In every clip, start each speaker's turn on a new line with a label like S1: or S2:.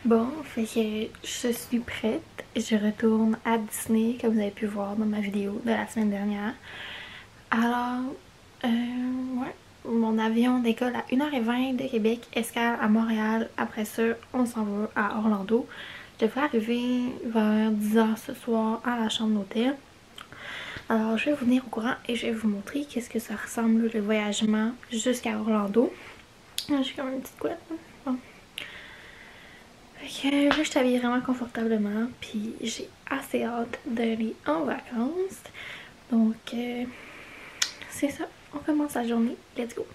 S1: Bon, fait que je suis prête. Je retourne à Disney, comme vous avez pu voir dans ma vidéo de la semaine dernière. Alors, ouais, mon avion décolle à 1h20 de Québec, escale à Montréal. Après ça, on s'en va à Orlando. Je devrais arriver vers 10h ce soir à la chambre d'hôtel. Alors, je vais vous tenir au courant et je vais vous montrer qu'est-ce que ça ressemble le voyagement jusqu'à Orlando. J'ai comme une petite couette. Bon. Fait que là, je suis habillée vraiment confortablement, puis j'ai assez hâte d'aller en vacances. Donc, c'est ça. On commence la journée. Let's go!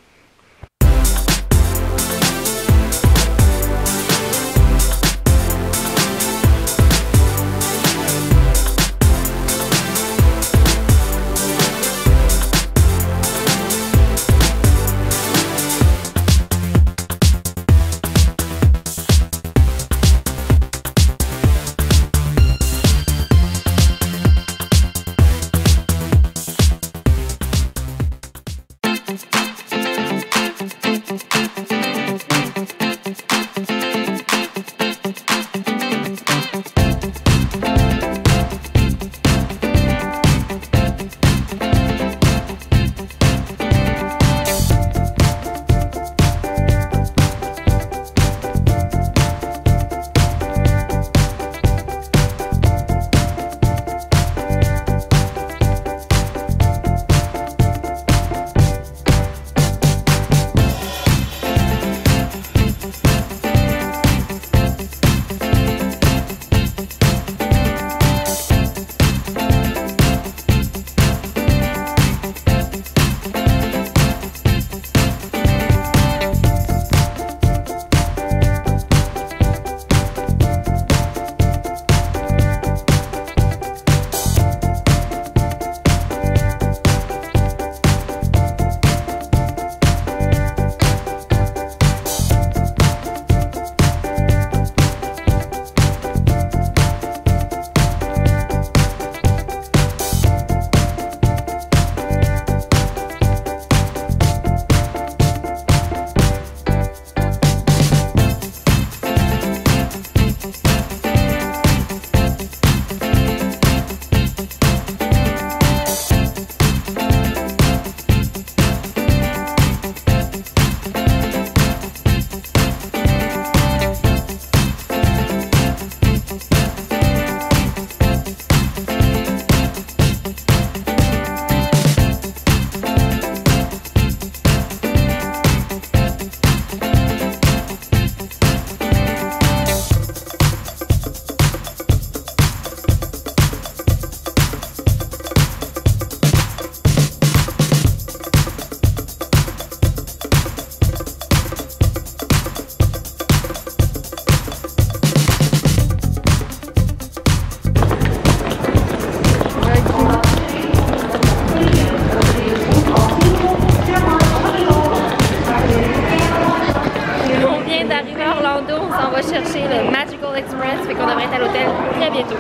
S1: On va chercher le Magical Express, fait qu'on devrait être à l'hôtel très bientôt.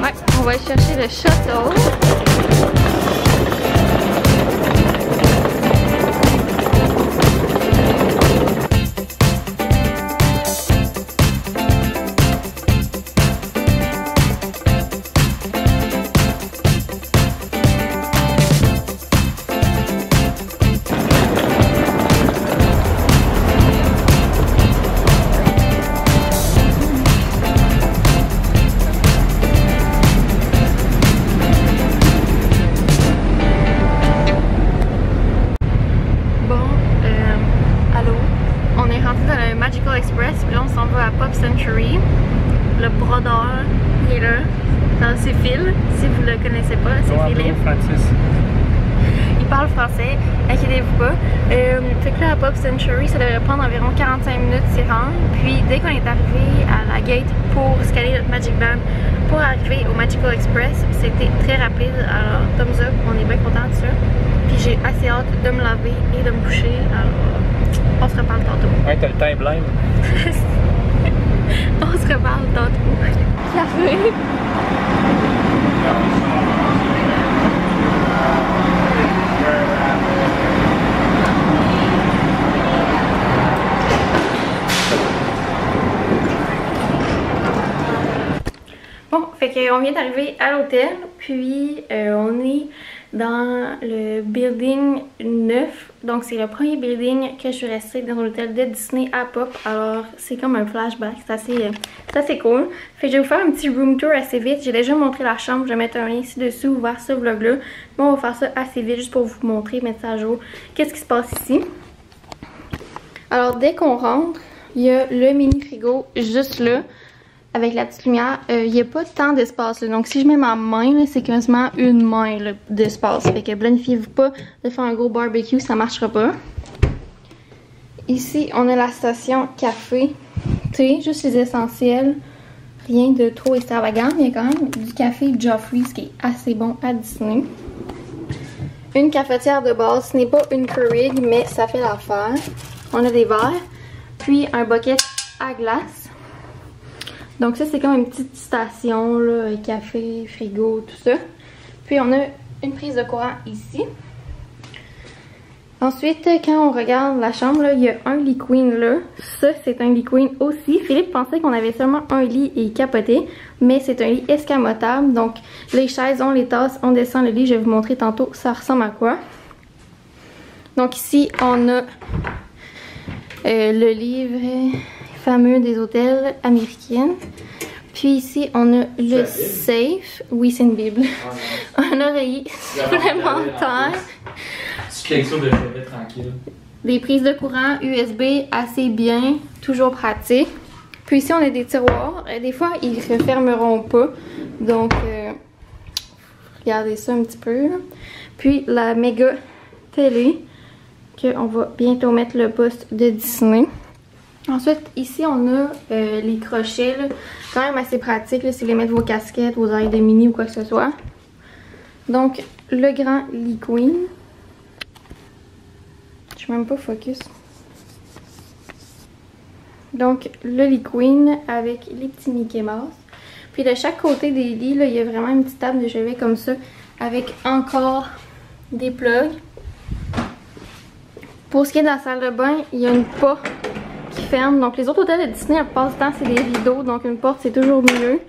S1: Ouais, on va aller chercher le shuttle. Express, puis là on s'en va à Pop Century. Le brodeur, il est là, dans ses fils, si vous le connaissez pas, c'est Philippe. Il parle français, inquiétez-vous pas. Fait que là à Pop Century, ça devrait prendre environ 45 minutes s'y rendre. Puis dès qu'on est arrivé à la gate pour scaler notre Magic Band pour arriver au Magical Express, c'était très rapide. Alors thumbs up, on est bien content de ça. Puis j'ai assez hâte de me laver et de me coucher. Alors on se reparle tantôt.
S2: Ouais, t'as le time blême.
S1: On se reparle tantôt. Café. fait qu'on vient d'arriver à l'hôtel, puis on est dans le building 9. Donc c'est le premier building que je suis restée dans l'hôtel de Disney à Pop. Alors c'est comme un flashback, c'est assez cool. Fait que je vais vous faire un petit room tour assez vite. J'ai déjà montré la chambre, je vais mettre un lien ci-dessous vers ce vlog là. Mais on va faire ça assez vite juste pour vous montrer, mettre ça à jour, qu'est-ce qui se passe ici. Alors dès qu'on rentre, il y a le mini frigo juste là. Avec la petite lumière, il n'y a pas tant d'espace. Donc si je mets ma main, c'est quasiment une main d'espace. Fait que planifiez-vous pas de faire un gros barbecue, ça marchera pas. Ici, on a la station café, thé, juste les essentiels. Rien de trop extravagant, mais il y a quand même du café Joffrey's qui est assez bon à Disney. Une cafetière de base, ce n'est pas une Keurig, mais ça fait l'affaire. On a des verres, puis un bucket à glace. Donc ça c'est comme une petite station là, café, frigo, tout ça. Puis on a une prise de courant ici. Ensuite quand on regarde la chambre, là, il y a un lit queen là. Ça c'est un lit queen aussi. Philippe pensait qu'on avait seulement un lit et il capotait. Mais c'est un lit escamotable. Donc les chaises, on les tasse, on descend le lit. Je vais vous montrer tantôt ça ressemble à quoi. Donc ici on a le livre fameux des hôtels américains. Puis ici, on a le safe. Oui, c'est une Bible. Un oreiller supplémentaire. Des prises de courant USB assez bien, toujours pratique. Puis ici, on a des tiroirs. Des fois, ils ne refermeront pas. Donc, regardez ça un petit peu. Puis la méga télé, qu'on va bientôt mettre le poste de Disney. Ensuite, ici, on a les crochets, là, quand même assez pratiques, là, si vous voulez mettre vos casquettes, vos oreilles de mini ou quoi que ce soit. Donc, le grand lit queen. Je suis même pas focus. Donc, le lit queen avec les petits Mickey Mouse. Puis de chaque côté des lits, là, il y a vraiment une petite table de chevet comme ça, avec encore des plugs. Pour ce qui est de la salle de bain, il y a une porte ferme. Donc les autres hôtels de Disney, la plupart du temps, c'est des rideaux. Donc une porte, c'est toujours mieux.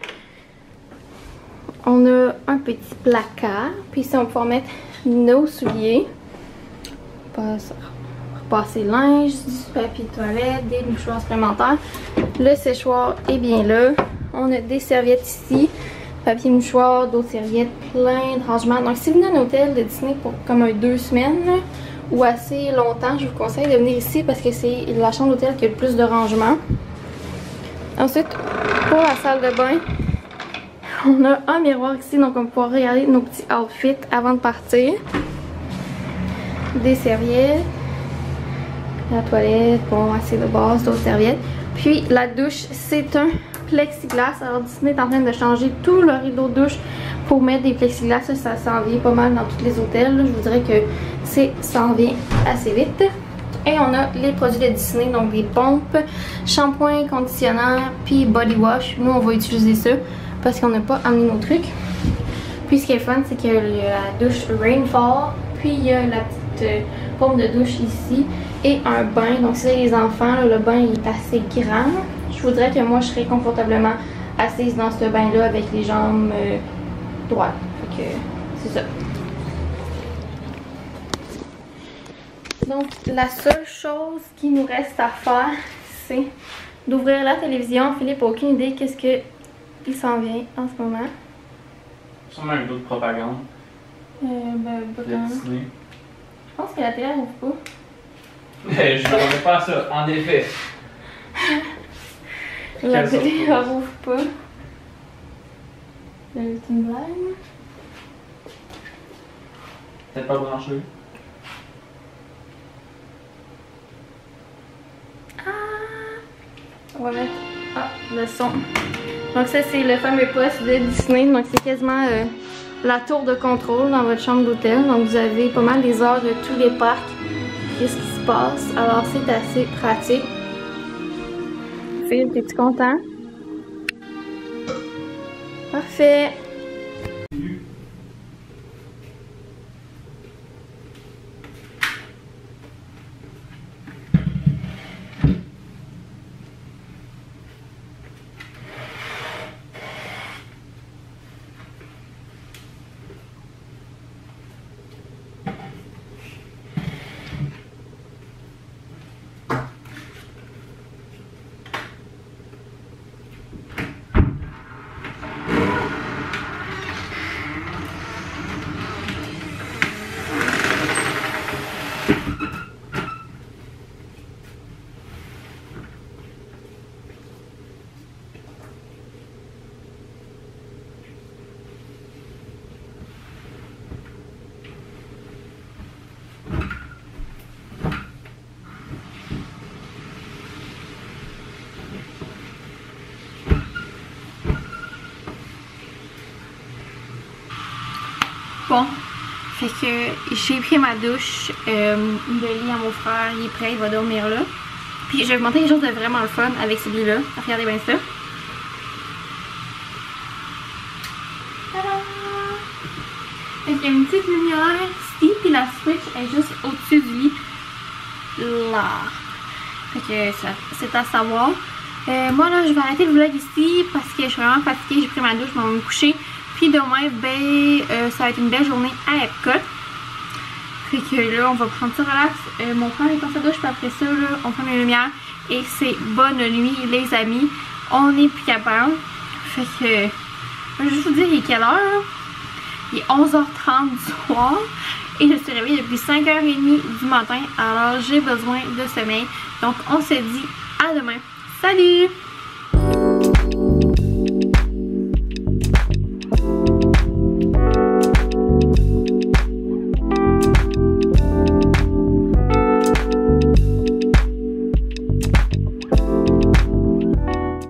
S1: On a un petit placard. Puis ici, on va pouvoir mettre nos souliers. Repasser le linge, du papier de toilette, des mouchoirs supplémentaires. Le séchoir est bien là. On a des serviettes ici. Papier mouchoir, d'autres serviettes, plein de rangements. Donc si vous venez à un hôtel de Disney pour comme 2 semaines, là, ou assez longtemps, je vous conseille de venir ici parce que c'est la chambre d'hôtel qui a le plus de rangement. Ensuite, pour la salle de bain, on a un miroir ici, donc on va pouvoir regarder nos petits outfits avant de partir. Des serviettes, la toilette, bon, assez de base, d'autres serviettes. Puis la douche, c'est un plexiglas. Alors Disney est en train de changer tout le rideau de douche pour mettre des plexiglas. Ça s'en vient pas mal dans tous les hôtels. Je vous dirais que ça en vient assez vite. Et on a les produits de Disney, donc des pompes, shampoing, conditionneur, puis body wash. Nous, on va utiliser ça parce qu'on n'a pas amené nos trucs. Puis ce qui est fun, c'est qu'il y a la douche Rainfall, puis il y a la petite pompe de douche ici et un bain. Donc si vous avez les enfants, là, le bain est assez grand. Je voudrais que moi, je serais confortablement assise dans ce bain-là avec les jambes droites. Fait que c'est ça. Donc, la seule chose qui nous reste à faire, c'est d'ouvrir la télévision. Philippe n'a aucune idée qu'est-ce qu'il s'en vient en ce moment.
S2: Sûrement un autre propagande.
S1: Je pense que la télé n'ouvre pas.
S2: Je ne m'attendais pas à ça, en effet.
S1: La télé n'ouvre pas. C'est une blague.
S2: Peut-être pas branché.
S1: On va mettre le son. Donc ça c'est le fameux poste de Disney. Donc c'est quasiment la tour de contrôle dans votre chambre d'hôtel. Donc vous avez pas mal les heures de tous les parcs. Qu'est-ce qui se passe. Alors c'est assez pratique. Philippe, es-tu content? Parfait. Bon, fait que j'ai pris ma douche, le lit à mon frère, il est prêt, il va dormir là. Puis je vais vous montrer quelque chose de vraiment le fun avec celui-là. Regardez bien ça. Tadam! Fait qu'il y a une petite lumière ici, puis la switch est juste au-dessus du lit. Là. Fait que c'est à savoir. Moi là, je vais arrêter le vlog ici parce que je suis vraiment fatiguée. J'ai pris ma douche, je vais me coucher. Puis demain, ben, ça va être une belle journée à Epcot. Fait que là, on va prendre ça relax. Mon frère est dans sa douche, puis après ça, là, on prend les lumières. Et c'est bonne nuit, les amis. On n'est plus capable. Fait que, je vais juste vous dire, il est quelle heure? Là? Il est 11h30 du soir. Et je suis réveillée depuis 5h30 du matin. Alors, j'ai besoin de sommeil. Donc, on se dit à demain. Salut!